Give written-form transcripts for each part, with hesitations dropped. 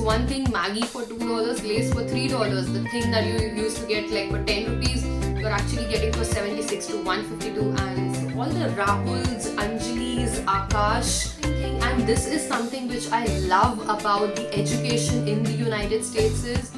one thing, Maggie for $2, Lay's for $3. The thing that you used to get like for 10 rupees, you're actually getting for 76 to 152. And all the Rahuls, Anjalis, Akash. And this is something which I love about the education in the United States is,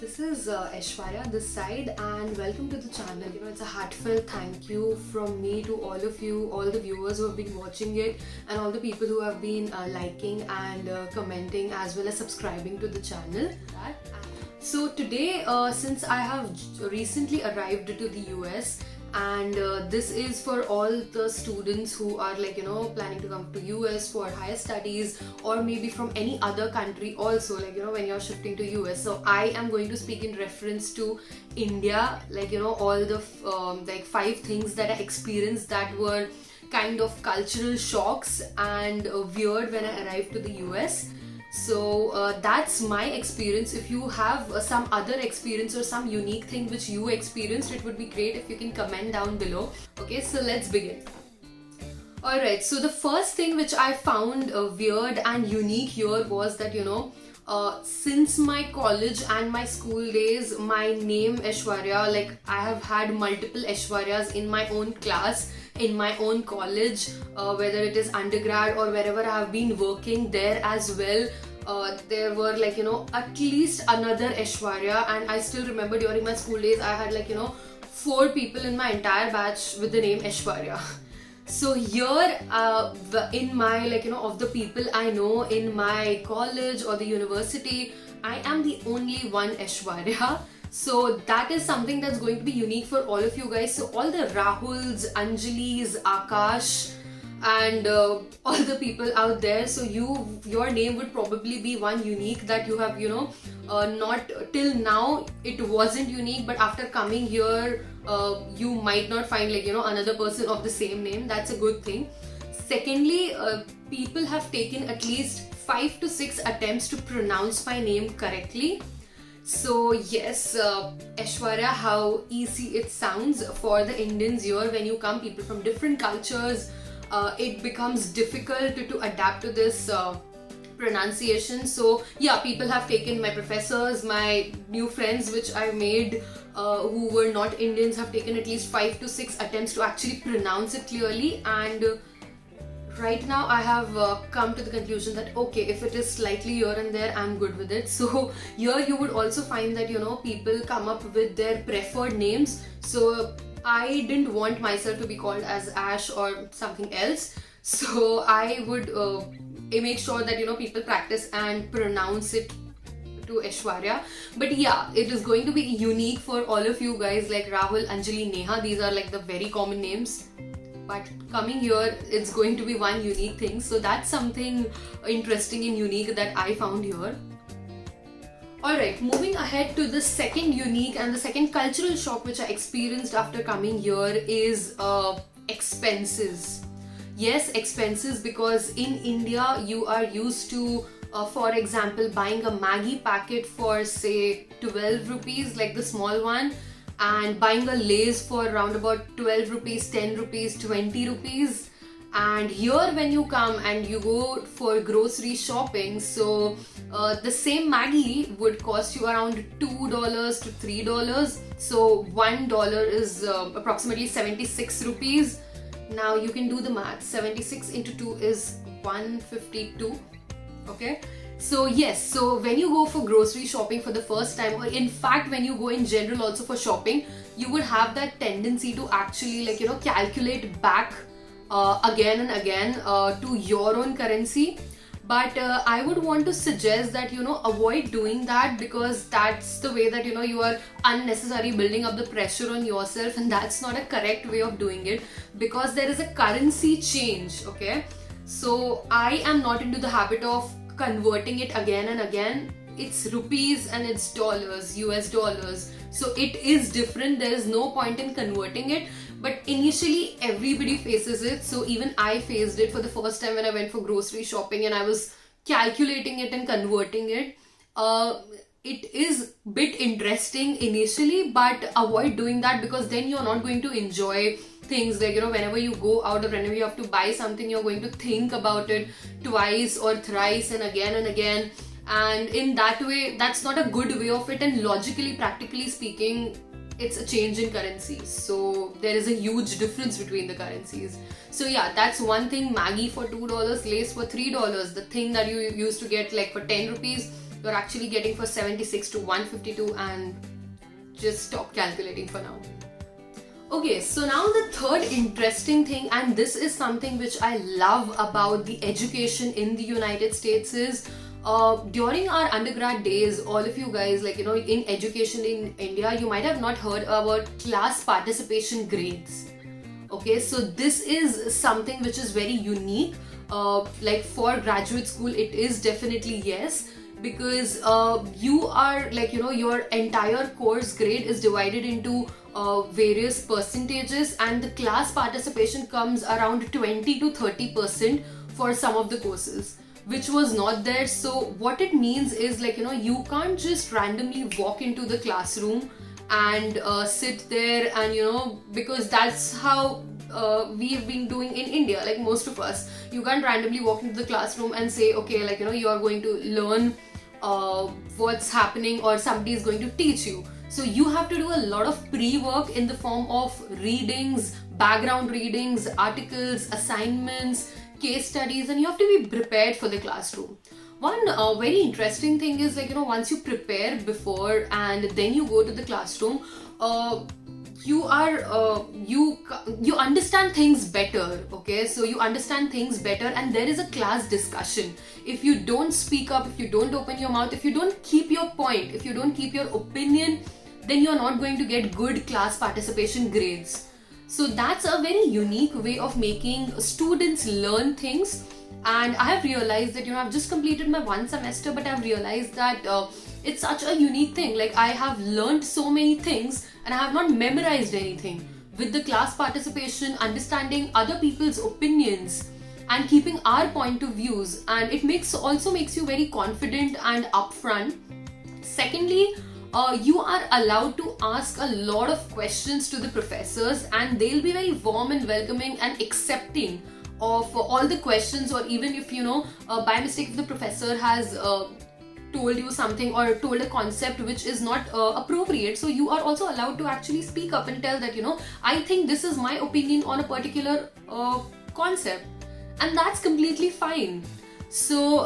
this is Aishwarya this side, and welcome to the channel. It's a heartfelt thank you from me to all of you, all the viewers who have been watching it, and all the people who have been liking and commenting as well as subscribing to the channel. So today, since I have recently arrived to the US, and this is for all the students who are planning to come to US for higher studies, or maybe from any other country also, when you're shifting to US. So I am going to speak in reference to India, all the 5 things that I experienced that were kind of cultural shocks and weird when I arrived to the US. So that's my experience. If you have some other experience or some unique thing which you experienced, it would be great if you can comment down below. Okay, so let's begin. Alright, so the first thing which I found weird and unique here was that since my college and my school days, my name Aishwarya, I have had multiple Aishwaryas in my own class, in my own college, whether it is undergrad or wherever I have been working there as well. There were at least another Aishwarya, and I still remember during my school days I had 4 people in my entire batch with the name Aishwarya. So here in my of the people I know in my college or the university, I am the only one Aishwarya. So that is something that's going to be unique for all of you guys. So all the Rahuls, Anjalis, Akash, and all the people out there, so your name would probably be one unique that you have not till now it wasn't unique, but after coming here you might not find another person of the same name. That's a good thing. Secondly, people have taken at least 5 to 6 attempts to pronounce my name correctly. So yes, Aishwarya, how easy it sounds for the Indians here. When you come, people from different cultures, it becomes difficult to adapt to this pronunciation. So yeah, people have taken, my professors, my new friends which I made who were not Indians have taken at least 5 to 6 attempts to actually pronounce it clearly, and right now I have come to the conclusion that okay, if it is slightly here and there, I'm good with it. So here you would also find that people come up with their preferred names. So I didn't want myself to be called as Ash or something else, so I would make sure that people practice and pronounce it to Aishwarya. But yeah, it is going to be unique for all of you guys, like Rahul, Anjali, Neha. These are the very common names, but coming here it's going to be one unique thing. So that's something interesting and unique that I found here. Alright, moving ahead to the second unique and the second cultural shock which I experienced after coming here is expenses. Yes, expenses, because in India you are used to for example buying a Maggie packet for say 12 rupees, like the small one, and buying a Lay's for around about 12 rupees, 10 rupees, 20 rupees. And here when you come and you go for grocery shopping, so the same Maggie would cost you around $2 to $3. So $1 is approximately 76 rupees. Now you can do the math. 76 into 2 is 152. Okay, so yes, so when you go for grocery shopping for the first time, or in fact when you go in general also for shopping, you would have that tendency to actually calculate back again and again to your own currency. But I would want to suggest that avoid doing that, because that's the way that you are unnecessarily building up the pressure on yourself, and that's not a correct way of doing it, because there is a currency change. Okay, so I am not into the habit of converting it again and again. It's rupees and it's dollars, US dollars, so it is different. There is no point in converting it. But initially everybody faces it, so even I faced it for the first time when I went for grocery shopping and I was calculating it and converting it. It is bit interesting initially, but avoid doing that, because then you're not going to enjoy things, like, whenever you go out or whenever you have to buy something, you're going to think about it twice or thrice and again, and in that way, that's not a good way of it, and logically, practically speaking, it's a change in currency. So there is a huge difference between the currencies. So yeah, that's one thing. Maggi for $2, Lay's for $3. The thing that you used to get like for 10 rupees, you're actually getting for 76 to 152, and just stop calculating for now. Okay, so now the third interesting thing, and this is something which I love about the education in the United States, is during our undergrad days, all of you guys, like, in education in India, you might have not heard about class participation grades. Okay, so this is something which is very unique. Like for graduate school, it is definitely yes, because you are like, your entire course grade is divided into various percentages, and the class participation comes around 20 to 30% for some of the courses, which was not there. So what it means is, like, you can't just randomly walk into the classroom and sit there and because that's how we've been doing in India, like most of us. You can't randomly walk into the classroom and say, okay, like, you are going to learn what's happening, or somebody is going to teach you. So you have to do a lot of pre-work in the form of readings, background readings, articles, assignments, case studies, and you have to be prepared for the classroom. One very interesting thing is, like, once you prepare before and then you go to the classroom, you understand things better. Okay, so you understand things better, and there is a class discussion. If you don't speak up, if you don't open your mouth, if you don't keep your point, if you don't keep your opinion, then you're not going to get good class participation grades. So that's a very unique way of making students learn things. And I have realized that, I've just completed my one semester, but I've realized that it's such a unique thing. Like, I have learned so many things and I have not memorized anything. With the class participation, understanding other people's opinions and keeping our point of views, and it also makes you very confident and upfront. Secondly, you are allowed to ask a lot of questions to the professors, and they'll be very warm and welcoming and accepting of all the questions. Or even if, by mistake, if the professor has told you something or told a concept which is not appropriate, so you are also allowed to actually speak up and tell that, I think this is my opinion on a particular concept, and that's completely fine. So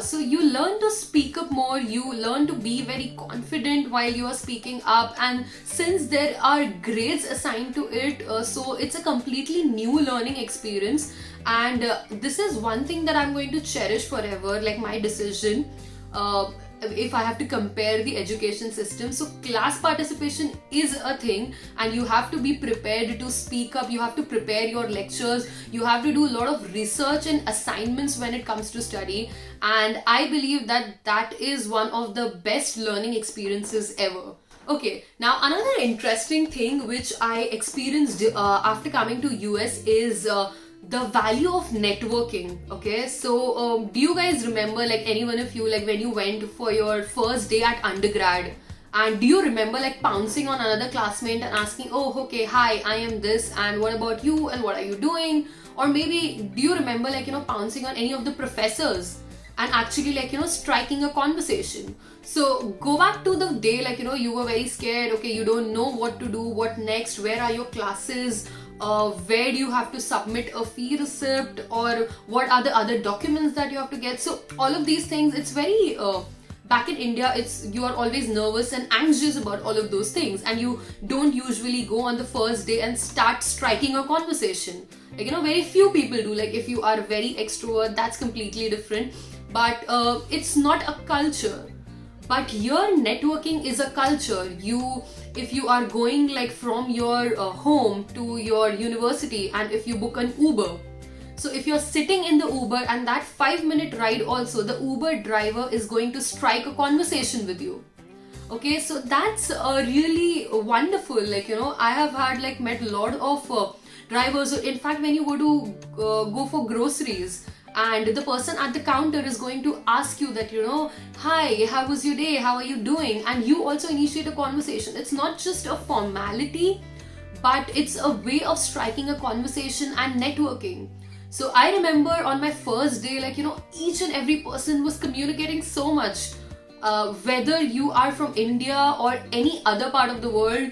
so you learn to speak up more, you learn to be very confident while you are speaking up, and since there are grades assigned to it, so it's a completely new learning experience. And this is one thing that I'm going to cherish forever, like my decision. If I have to compare the education system, so class participation is a thing, and you have to be prepared to speak up, you have to prepare your lectures, you have to do a lot of research and assignments when it comes to study. And I believe that that is one of the best learning experiences ever. Okay, now another interesting thing which I experienced after coming to US is the value of networking. Okay, so do you guys remember, like, any one of you, like, when you went for your first day at undergrad, and do you remember, like, pouncing on another classmate and asking, oh, okay, hi, I am this, and what about you, and what are you doing? Or maybe do you remember, like, pouncing on any of the professors and actually, like, striking a conversation? So go back to the day, like, you were very scared. Okay, you don't know what to do, what next, where are your classes, where do you have to submit a fee receipt, or what are the other documents that you have to get. So all of these things, it's very back in India, you are always nervous and anxious about all of those things, and you don't usually go on the first day and start striking a conversation. Like, very few people do. Like, if you are very extrovert, that's completely different, but it's not a culture. But here, networking is a culture. If you are going, like, from your home to your university, and if you book an Uber, so if you're sitting in the Uber, and that 5-minute ride also, the Uber driver is going to strike a conversation with you. Okay, so that's really wonderful. Like, I have had, like, met a lot of drivers. In fact, when you go for groceries, and the person at the counter is going to ask you that, hi, how was your day, how are you doing, and you also initiate a conversation. It's not just a formality, but it's a way of striking a conversation and networking. So I remember on my first day, like, each and every person was communicating so much. Whether you are from India or any other part of the world,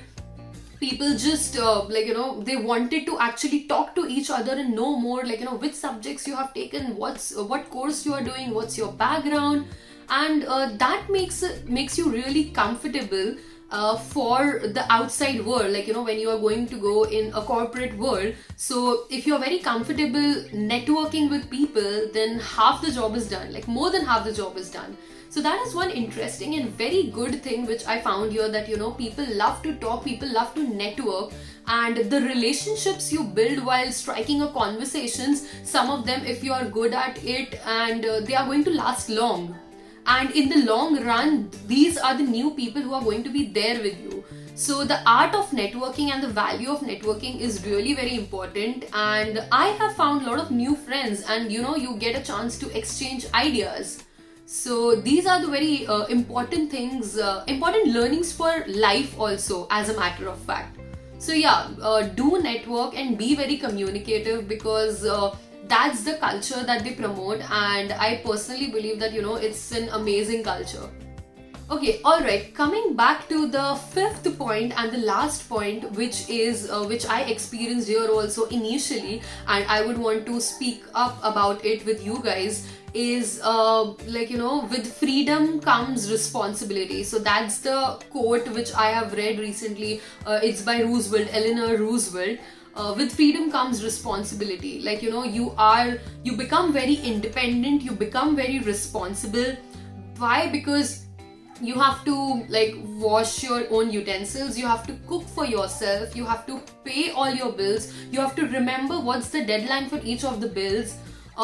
people just they wanted to actually talk to each other and know more, like, which subjects you have taken, what course you are doing, what's your background, and that makes you really comfortable for the outside world, like, when you are going to go in a corporate world. So if you're very comfortable networking with people, then half the job is done, like more than half the job is done. So that is one interesting and very good thing which I found here, that people love to talk, people love to network, and the relationships you build while striking a conversations, some of them, if you are good at it, and they are going to last long. And in the long run, these are the new people who are going to be there with you. So the art of networking and the value of networking is really very important, and I have found a lot of new friends, and you get a chance to exchange ideas. So these are the very important things, important learnings for life also, as a matter of fact. So yeah, do network and be very communicative, because that's the culture that they promote, and I personally believe that it's an amazing culture. Okay, alright, coming back to the fifth point and the last point, which I experienced here also initially, and I would want to speak up about it with you guys, is with freedom comes responsibility. So that's the quote which I have read recently. It's by Eleanor Roosevelt. With freedom comes responsibility. Like, you become very independent, you become very responsible. Why? Because you have to wash your own utensils, you have to cook for yourself, you have to pay all your bills, you have to remember what's the deadline for each of the bills.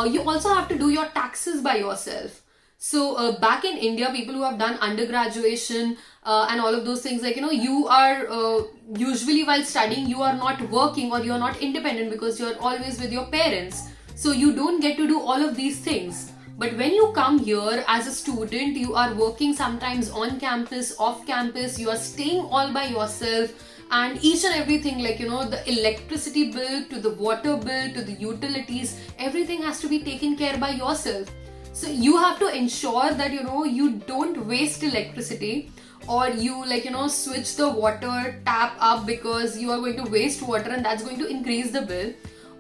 You also have to do your taxes by yourself. So back in India, people who have done undergraduation and all of those things, you are usually while studying, you are not working or you are not independent, because you are always with your parents. So you don't get to do all of these things. But when you come here as a student, you are working sometimes on campus, off campus, you are staying all by yourself, and each and everything, the electricity bill to the water bill to the utilities, everything has to be taken care by yourself. So you have to ensure that you don't waste electricity, or you switch the water tap up because you are going to waste water and that's going to increase the bill.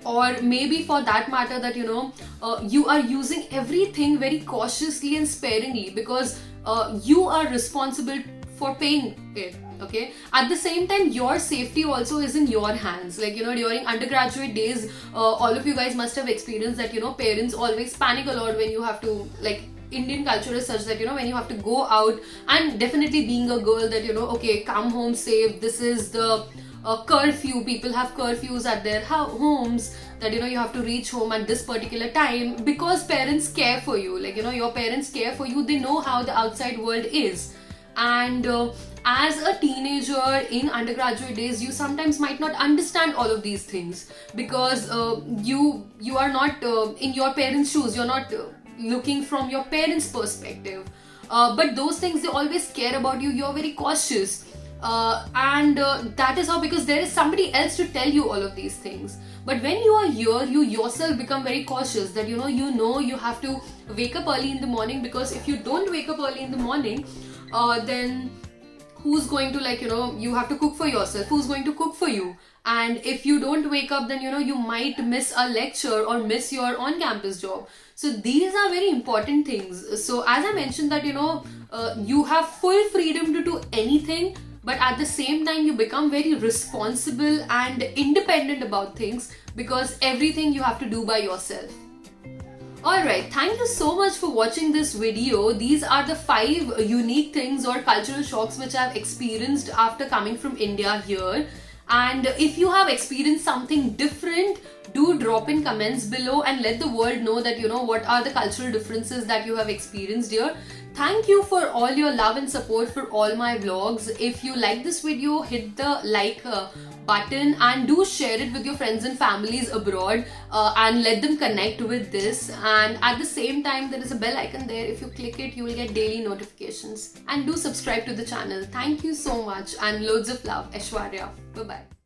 Or maybe for that matter that you are using everything very cautiously and sparingly, because you are responsible for paying it. Okay, at the same time, your safety also is in your hands. During undergraduate days, all of you guys must have experienced that parents always panic a lot when you have to, Indian culture is such that when you have to go out, and definitely being a girl, that okay, come home safe, this is the curfew, people have curfews at their homes, that you have to reach home at this particular time, because parents care for you, your parents care for you, they know how the outside world is. And as a teenager in undergraduate days, you sometimes might not understand all of these things, because you are not in your parents' shoes, you're not looking from your parents' perspective, but those things, they always care about you, you're very cautious, and that is how, because there is somebody else to tell you all of these things. But when you are here, you yourself become very cautious, that you have to wake up early in the morning, because if you don't wake up early in the morning, then who's going to you have to cook for yourself, who's going to cook for you? And if you don't wake up, then you might miss a lecture or miss your on-campus job. So these are very important things. So as I mentioned that you have full freedom to do anything, but at the same time you become very responsible and independent about things, because everything you have to do by yourself. Alright, thank you so much for watching this video. These are the 5 unique things or cultural shocks which I've experienced after coming from India here. And if you have experienced something different, do drop in comments below and let the world know that what are the cultural differences that you have experienced here. Thank you for all your love and support for all my vlogs. If you like this video, hit the like button and do share it with your friends and families abroad, and let them connect with this. And at the same time, there is a bell icon there. If you click it, you will get daily notifications. And do subscribe to the channel. Thank you so much and loads of love. Aishwarya. Bye-bye.